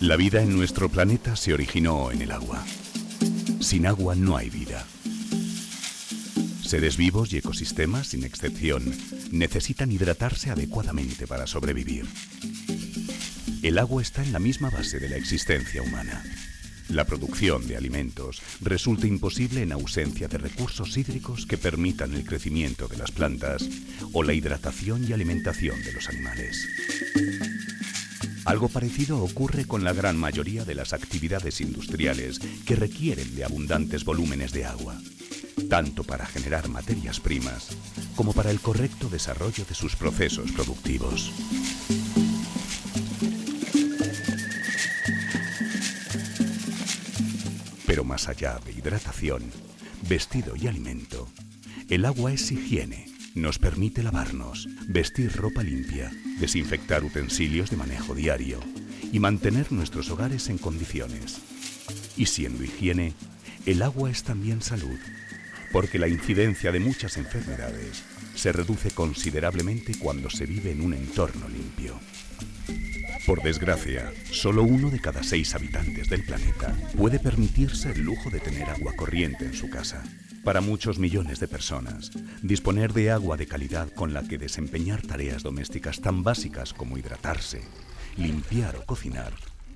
La vida en nuestro planeta se originó en el agua. Sin agua no hay vida. Seres vivos y ecosistemas, sin excepción, necesitan hidratarse adecuadamente para sobrevivir. El agua está en la misma base de la existencia humana. La producción de alimentos resulta imposible en ausencia de recursos hídricos que permitan el crecimiento de las plantas o la hidratación y alimentación de los animales. Algo parecido ocurre con la gran mayoría de las actividades industriales que requieren de abundantes volúmenes de agua, tanto para generar materias primas como para el correcto desarrollo de sus procesos productivos. Pero más allá de hidratación, vestido y alimento, el agua es higiene. Nos permite lavarnos, vestir ropa limpia, desinfectar utensilios de manejo diario y mantener nuestros hogares en condiciones. Y siendo higiene, el agua es también salud, porque la incidencia de muchas enfermedades se reduce considerablemente cuando se vive en un entorno limpio. Por desgracia, solo 1 de cada 6 habitantes del planeta puede permitirse el lujo de tener agua corriente en su casa. Para muchos millones de personas, disponer de agua de calidad con la que desempeñar tareas domésticas tan básicas como hidratarse, limpiar o cocinar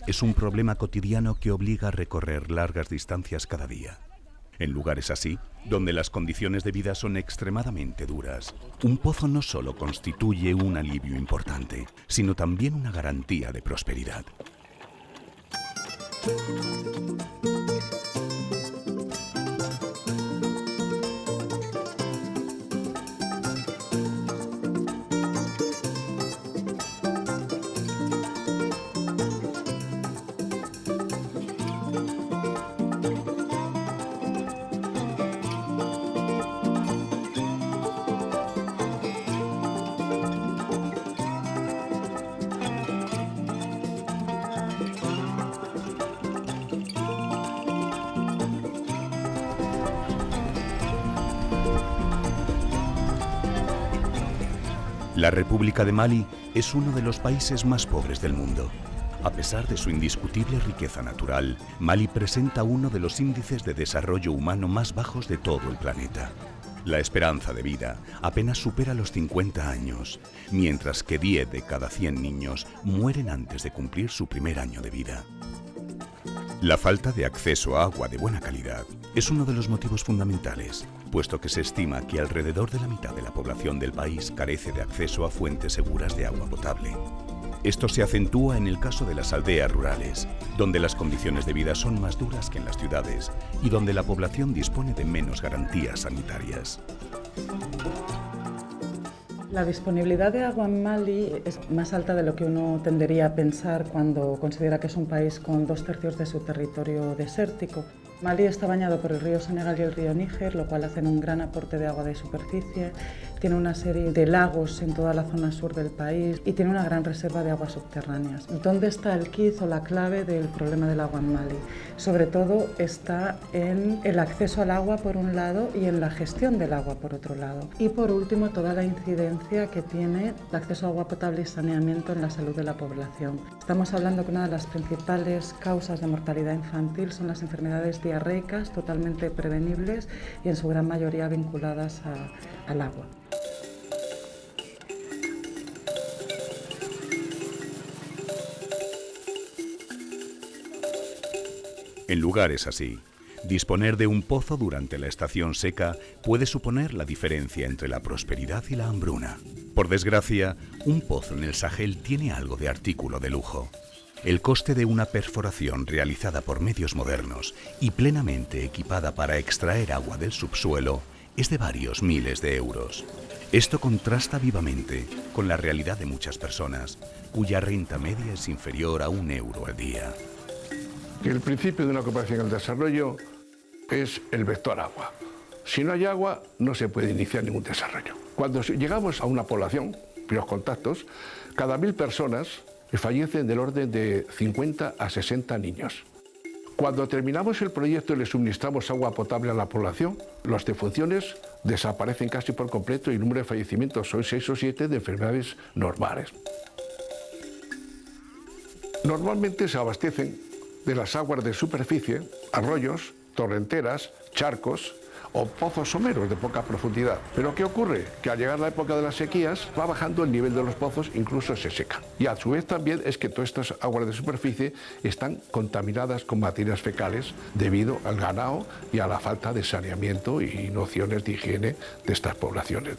es un problema cotidiano que obliga a recorrer largas distancias cada día. En lugares así, donde las condiciones de vida son extremadamente duras, un pozo no solo constituye un alivio importante, sino también una garantía de prosperidad. La República de Mali es uno de los países más pobres del mundo. A pesar de su indiscutible riqueza natural, Mali presenta uno de los índices de desarrollo humano más bajos de todo el planeta. La esperanza de vida apenas supera los 50 años, mientras que 10 de cada 100 niños mueren antes de cumplir su primer año de vida. La falta de acceso a agua de buena calidad es uno de los motivos fundamentales, puesto que se estima que alrededor de la mitad de la población del país carece de acceso a fuentes seguras de agua potable. Esto se acentúa en el caso de las aldeas rurales, donde las condiciones de vida son más duras que en las ciudades y donde la población dispone de menos garantías sanitarias. La disponibilidad de agua en Mali es más alta de lo que uno tendería a pensar cuando considera que es un país con 2/3 de su territorio desértico. Mali está bañado por el río Senegal y el río Níger, lo cual hacen un gran aporte de agua de superficie. Tiene una serie de lagos en toda la zona sur del país y tiene una gran reserva de aguas subterráneas. ¿Dónde está el quid o la clave del problema del agua en Mali? Sobre todo está en el acceso al agua por un lado y en la gestión del agua por otro lado. Y por último, toda la incidencia que tiene el acceso a agua potable y saneamiento en la salud de la población. Estamos hablando que una de las principales causas de mortalidad infantil son las enfermedades diarreicas, totalmente prevenibles y en su gran mayoría vinculadas al agua. En lugares así, disponer de un pozo durante la estación seca puede suponer la diferencia entre la prosperidad y la hambruna. Por desgracia, un pozo en el Sahel tiene algo de artículo de lujo. El coste de una perforación realizada por medios modernos y plenamente equipada para extraer agua del subsuelo es de varios miles de euros. Esto contrasta vivamente con la realidad de muchas personas, cuya renta media es inferior a €1 al día. El principio de una cooperación al desarrollo es el vector agua. Si no hay agua, no se puede iniciar ningún desarrollo. Cuando llegamos a una población, primeros contactos, cada 1000 personas fallecen del orden de 50 a 60 niños. Cuando terminamos el proyecto y le suministramos agua potable a la población, las defunciones desaparecen casi por completo y el número de fallecimientos son 6 o 7 de enfermedades normales. Normalmente se abastecen de las aguas de superficie, arroyos, torrenteras, charcos o pozos someros de poca profundidad. Pero ¿qué ocurre? Que al llegar la época de las sequías va bajando el nivel de los pozos, incluso se seca. Y a su vez también es que todas estas aguas de superficie están contaminadas con materias fecales debido al ganado y a la falta de saneamiento y nociones de higiene de estas poblaciones.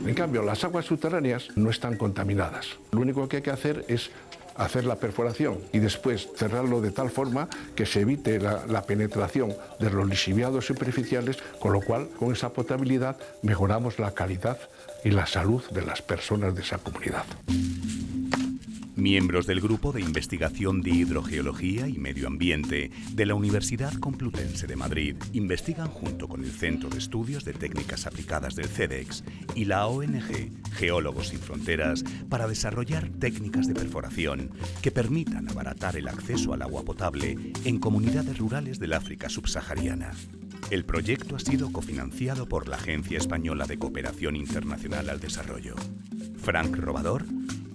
En cambio, las aguas subterráneas no están contaminadas. Lo único que hay que hacer es hacer la perforación y después cerrarlo de tal forma que se evite la penetración de los lixiviados superficiales, con lo cual, con esa potabilidad, mejoramos la calidad y la salud de las personas de esa comunidad. Miembros del Grupo de Investigación de Hidrogeología y Medio Ambiente de la Universidad Complutense de Madrid investigan junto con el Centro de Estudios de Técnicas Aplicadas del CEDEX y la ONG Geólogos Sin Fronteras para desarrollar técnicas de perforación que permitan abaratar el acceso al agua potable en comunidades rurales del África subsahariana. El proyecto ha sido cofinanciado por la Agencia Española de Cooperación Internacional al Desarrollo. Frank Robador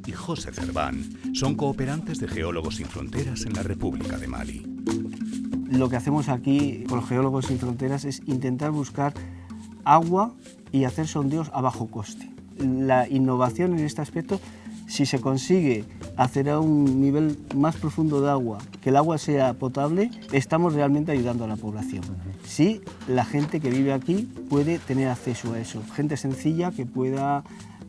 y José Cerván son cooperantes de Geólogos Sin Fronteras en la República de Mali. Lo que hacemos aquí con los Geólogos Sin Fronteras es intentar buscar agua y hacer sondeos a bajo coste. La innovación en este aspecto, si se consigue hacer a un nivel más profundo de agua, que el agua sea potable, estamos realmente ayudando a la población. Sí, la gente que vive aquí puede tener acceso a eso, gente sencilla que pueda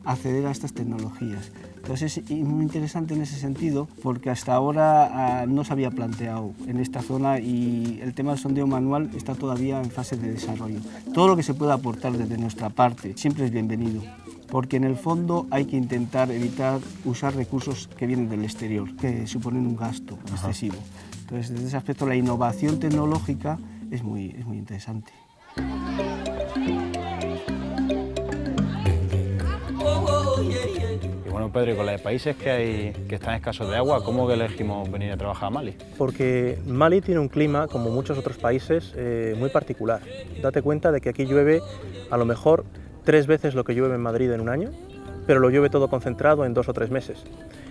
acceder a estas tecnologías. Entonces es muy interesante en ese sentido porque hasta ahora no se había planteado en esta zona y el tema del sondeo manual está todavía en fase de desarrollo. Todo lo que se pueda aportar desde nuestra parte siempre es bienvenido, porque en el fondo hay que intentar evitar usar recursos que vienen del exterior, que suponen un gasto excesivo. Entonces, desde ese aspecto, la innovación tecnológica es muy interesante. Y bueno, Pedro, y con los países que están escasos de agua, ¿cómo que elegimos venir a trabajar a Mali? Porque Mali tiene un clima, como muchos otros países, muy particular. Date cuenta de que aquí llueve a lo mejor 3 veces lo que llueve en Madrid en un año, pero lo llueve todo concentrado en 2 o 3 meses.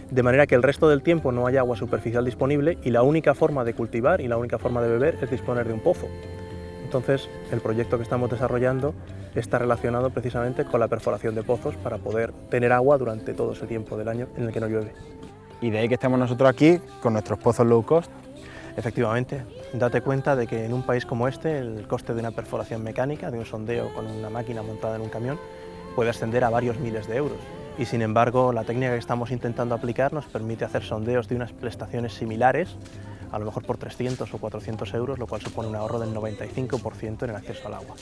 De manera que el resto del tiempo no hay agua superficial disponible y la única forma de cultivar y la única forma de beber es disponer de un pozo. Entonces, el proyecto que estamos desarrollando está relacionado precisamente con la perforación de pozos para poder tener agua durante todo ese tiempo del año en el que no llueve. Y de ahí que estemos nosotros aquí con nuestros pozos low cost. Efectivamente, date cuenta de que en un país como este el coste de una perforación mecánica, de un sondeo con una máquina montada en un camión, puede ascender a varios miles de euros. Y sin embargo, la técnica que estamos intentando aplicar nos permite hacer sondeos de unas prestaciones similares, a lo mejor por 300 o 400 euros, lo cual supone un ahorro del 95% en el acceso al agua.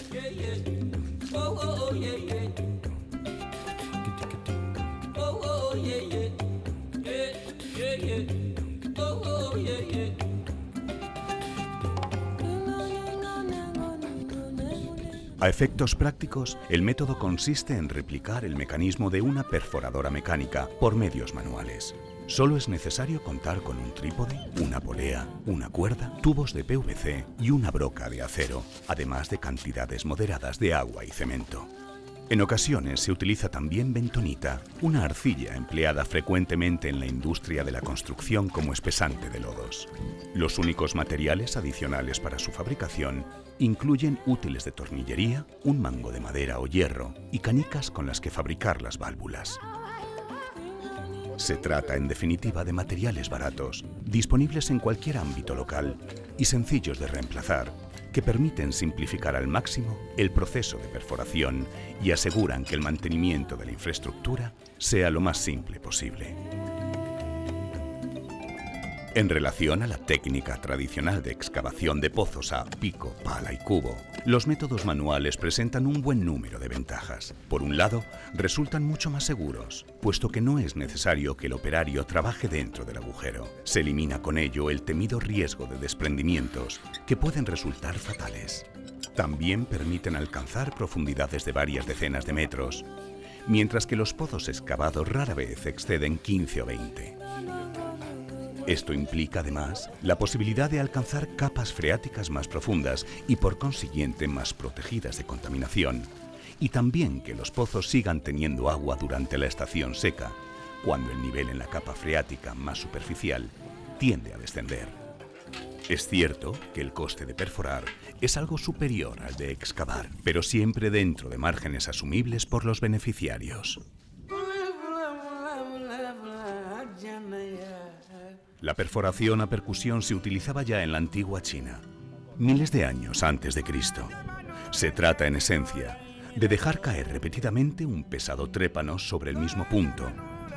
A efectos prácticos, el método consiste en replicar el mecanismo de una perforadora mecánica por medios manuales. Solo es necesario contar con un trípode, una polea, una cuerda, tubos de PVC y una broca de acero, además de cantidades moderadas de agua y cemento. En ocasiones se utiliza también bentonita, una arcilla empleada frecuentemente en la industria de la construcción como espesante de lodos. Los únicos materiales adicionales para su fabricación incluyen útiles de tornillería, un mango de madera o hierro y canicas con las que fabricar las válvulas. Se trata, en definitiva, de materiales baratos, disponibles en cualquier ámbito local y sencillos de reemplazar, que permiten simplificar al máximo el proceso de perforación y aseguran que el mantenimiento de la infraestructura sea lo más simple posible. En relación a la técnica tradicional de excavación de pozos a pico, pala y cubo, los métodos manuales presentan un buen número de ventajas. Por un lado, resultan mucho más seguros, puesto que no es necesario que el operario trabaje dentro del agujero. Se elimina con ello el temido riesgo de desprendimientos, que pueden resultar fatales. También permiten alcanzar profundidades de varias decenas de metros, mientras que los pozos excavados rara vez exceden 15 o 20. Esto implica, además, la posibilidad de alcanzar capas freáticas más profundas y, por consiguiente, más protegidas de contaminación, y también que los pozos sigan teniendo agua durante la estación seca, cuando el nivel en la capa freática más superficial tiende a descender. Es cierto que el coste de perforar es algo superior al de excavar, pero siempre dentro de márgenes asumibles por los beneficiarios. La perforación a percusión se utilizaba ya en la antigua China, miles de años antes de Cristo. Se trata, en esencia, de dejar caer repetidamente un pesado trépano sobre el mismo punto,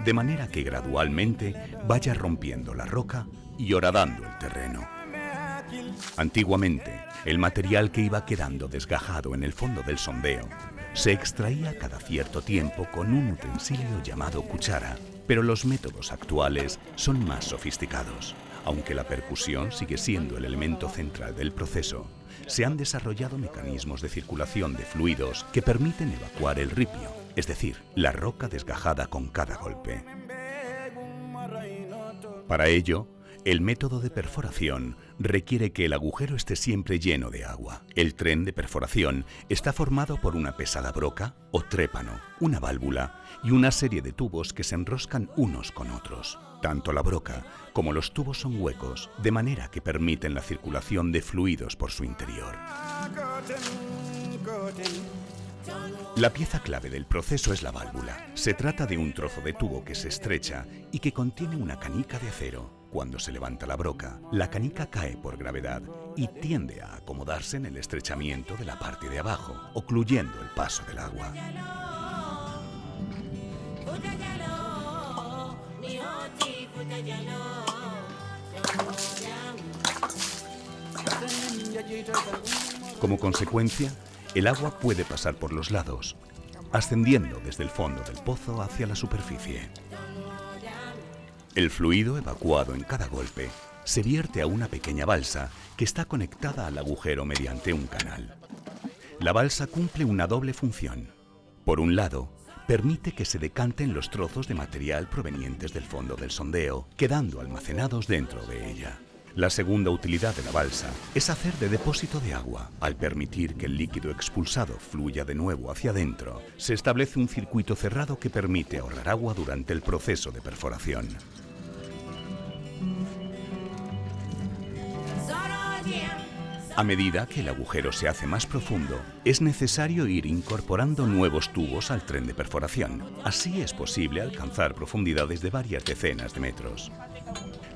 de manera que gradualmente vaya rompiendo la roca y horadando el terreno. Antiguamente, el material que iba quedando desgajado en el fondo del sondeo se extraía cada cierto tiempo con un utensilio llamado cuchara, pero los métodos actuales son más sofisticados. Aunque la percusión sigue siendo el elemento central del proceso, se han desarrollado mecanismos de circulación de fluidos que permiten evacuar el ripio, es decir, la roca desgajada con cada golpe. Para ello, el método de perforación requiere que el agujero esté siempre lleno de agua. El tren de perforación está formado por una pesada broca o trépano, una válvula y una serie de tubos que se enroscan unos con otros. Tanto la broca como los tubos son huecos, de manera que permiten la circulación de fluidos por su interior. La pieza clave del proceso es la válvula. Se trata de un trozo de tubo que se estrecha y que contiene una canica de acero. Cuando se levanta la broca, la canica cae por gravedad y tiende a acomodarse en el estrechamiento de la parte de abajo, ocluyendo el paso del agua. Como consecuencia, el agua puede pasar por los lados, ascendiendo desde el fondo del pozo hacia la superficie. El fluido evacuado en cada golpe se vierte a una pequeña balsa que está conectada al agujero mediante un canal. La balsa cumple una doble función. Por un lado, permite que se decanten los trozos de material provenientes del fondo del sondeo, quedando almacenados dentro de ella. La segunda utilidad de la balsa es hacer de depósito de agua. Al permitir que el líquido expulsado fluya de nuevo hacia adentro, se establece un circuito cerrado que permite ahorrar agua durante el proceso de perforación. A medida que el agujero se hace más profundo, es necesario ir incorporando nuevos tubos al tren de perforación. Así es posible alcanzar profundidades de varias decenas de metros.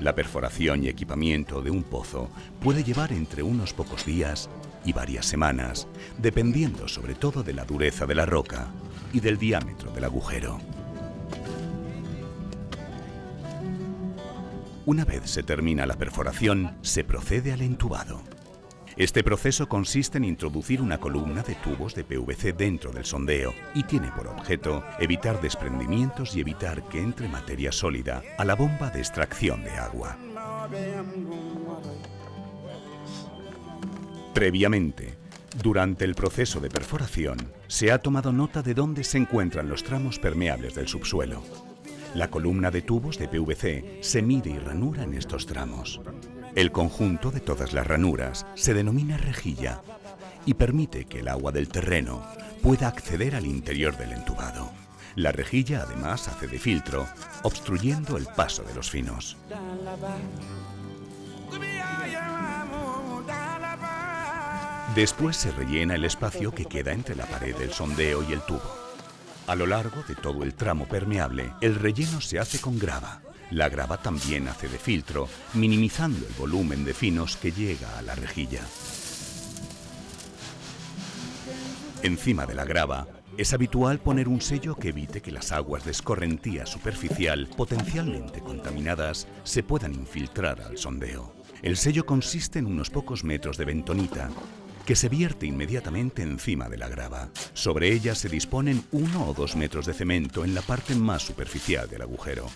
La perforación y equipamiento de un pozo puede llevar entre unos pocos días y varias semanas, dependiendo sobre todo de la dureza de la roca y del diámetro del agujero. Una vez se termina la perforación, se procede al entubado. Este proceso consiste en introducir una columna de tubos de PVC dentro del sondeo y tiene por objeto evitar desprendimientos y evitar que entre materia sólida a la bomba de extracción de agua. Previamente, durante el proceso de perforación, se ha tomado nota de dónde se encuentran los tramos permeables del subsuelo. La columna de tubos de PVC se mide y ranura en estos tramos. El conjunto de todas las ranuras se denomina rejilla y permite que el agua del terreno pueda acceder al interior del entubado. La rejilla además hace de filtro, obstruyendo el paso de los finos. Después se rellena el espacio que queda entre la pared del sondeo y el tubo. A lo largo de todo el tramo permeable, el relleno se hace con grava. La grava también hace de filtro, minimizando el volumen de finos que llega a la rejilla. Encima de la grava, es habitual poner un sello que evite que las aguas de escorrentía superficial, potencialmente contaminadas, se puedan infiltrar al sondeo. El sello consiste en unos pocos metros de bentonita, que se vierte inmediatamente encima de la grava. Sobre ella se disponen 1 o 2 metros de cemento en la parte más superficial del agujero.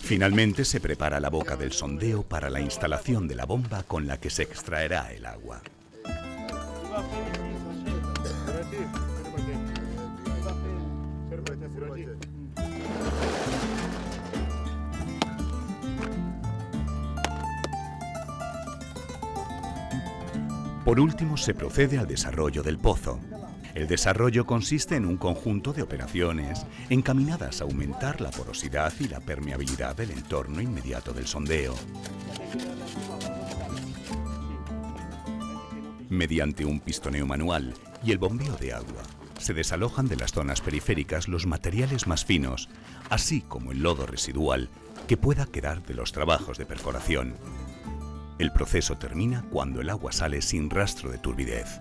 Finalmente se prepara la boca del sondeo para la instalación de la bomba con la que se extraerá el agua. Por último, se procede al desarrollo del pozo. El desarrollo consiste en un conjunto de operaciones encaminadas a aumentar la porosidad y la permeabilidad del entorno inmediato del sondeo. Mediante un pistoneo manual y el bombeo de agua, se desalojan de las zonas periféricas los materiales más finos, así como el lodo residual que pueda quedar de los trabajos de perforación. El proceso termina cuando el agua sale sin rastro de turbidez.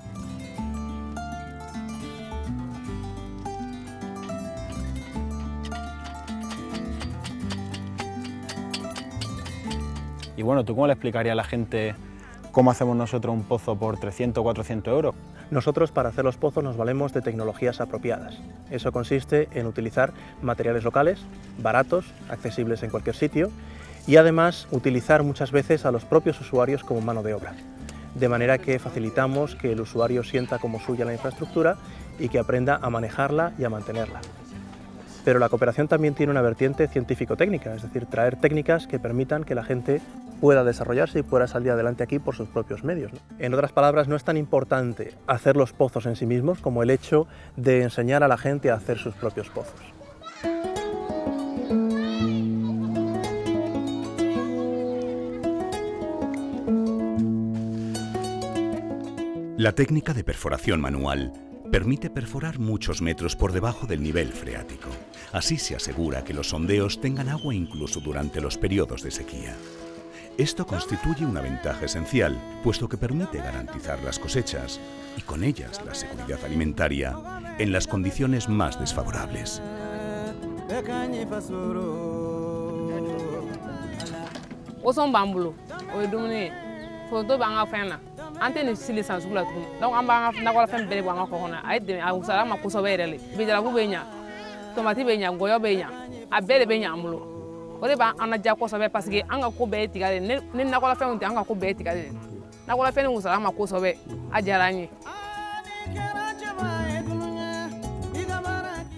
Y bueno, ¿tú cómo le explicarías a la gente cómo hacemos nosotros un pozo por 300 o 400 euros? Nosotros para hacer los pozos nos valemos de tecnologías apropiadas. Eso consiste en utilizar materiales locales, baratos, accesibles en cualquier sitio y además utilizar muchas veces a los propios usuarios como mano de obra. De manera que facilitamos que el usuario sienta como suya la infraestructura y que aprenda a manejarla y a mantenerla. Pero la cooperación también tiene una vertiente científico-técnica, es decir, traer técnicas que permitan que la gente pueda desarrollarse y pueda salir adelante aquí por sus propios medios, ¿no? En otras palabras, no es tan importante hacer los pozos en sí mismos como el hecho de enseñar a la gente a hacer sus propios pozos. La técnica de perforación manual permite perforar muchos metros por debajo del nivel freático. Así se asegura que los sondeos tengan agua incluso durante los periodos de sequía. Esto constituye una ventaja esencial, puesto que permite garantizar las cosechas y con ellas la seguridad alimentaria en las condiciones más desfavorables. Ante ni sili san sugu la tuguni donc an b'an ka nakɔlafɛn bɛɛ de bɔ an ka kɔ kɔnɔ a ye a wusala an ma kosɛbɛ yɛrɛ le bijalabu bɛ ɲa tomati bɛ ɲa ngɔyɔ bɛ ɲa a bɛɛ de bɛ ɲa an bolo o de b'an ladiya kosɛbɛ parce que an ka ko bɛɛ ye tiga de ni nakɔlafɛnw tɛ an ka ko bɛɛ ye tiga de nakɔlafɛn ni wusala an ma kosɛbɛ a diyara an ye.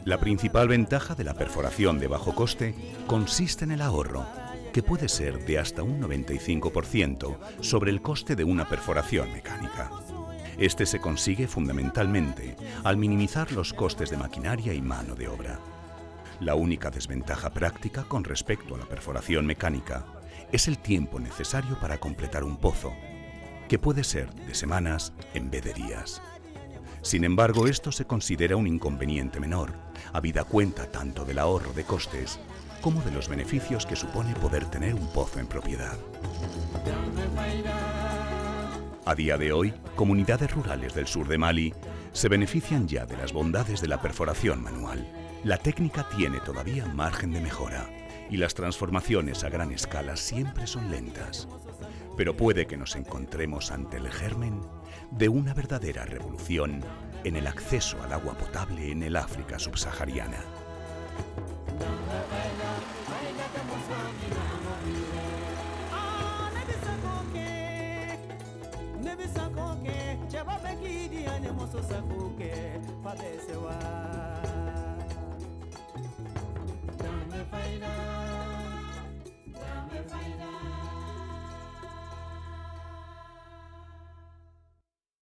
La principal ventaja de la perforación de bajo coste consiste en el ahorro, que puede ser de hasta un 95% sobre el coste de una perforación mecánica. Este se consigue fundamentalmente al minimizar los costes de maquinaria y mano de obra. La única desventaja práctica con respecto a la perforación mecánica es el tiempo necesario para completar un pozo, que puede ser de semanas en vez de días. Sin embargo, esto se considera un inconveniente menor, habida cuenta tanto del ahorro de costes como de los beneficios que supone poder tener un pozo en propiedad. A día de hoy, comunidades rurales del sur de Mali se benefician ya de las bondades de la perforación manual. La técnica tiene todavía margen de mejora y las transformaciones a gran escala siempre son lentas. Pero puede que nos encontremos ante el germen de una verdadera revolución en el acceso al agua potable en el África subsahariana.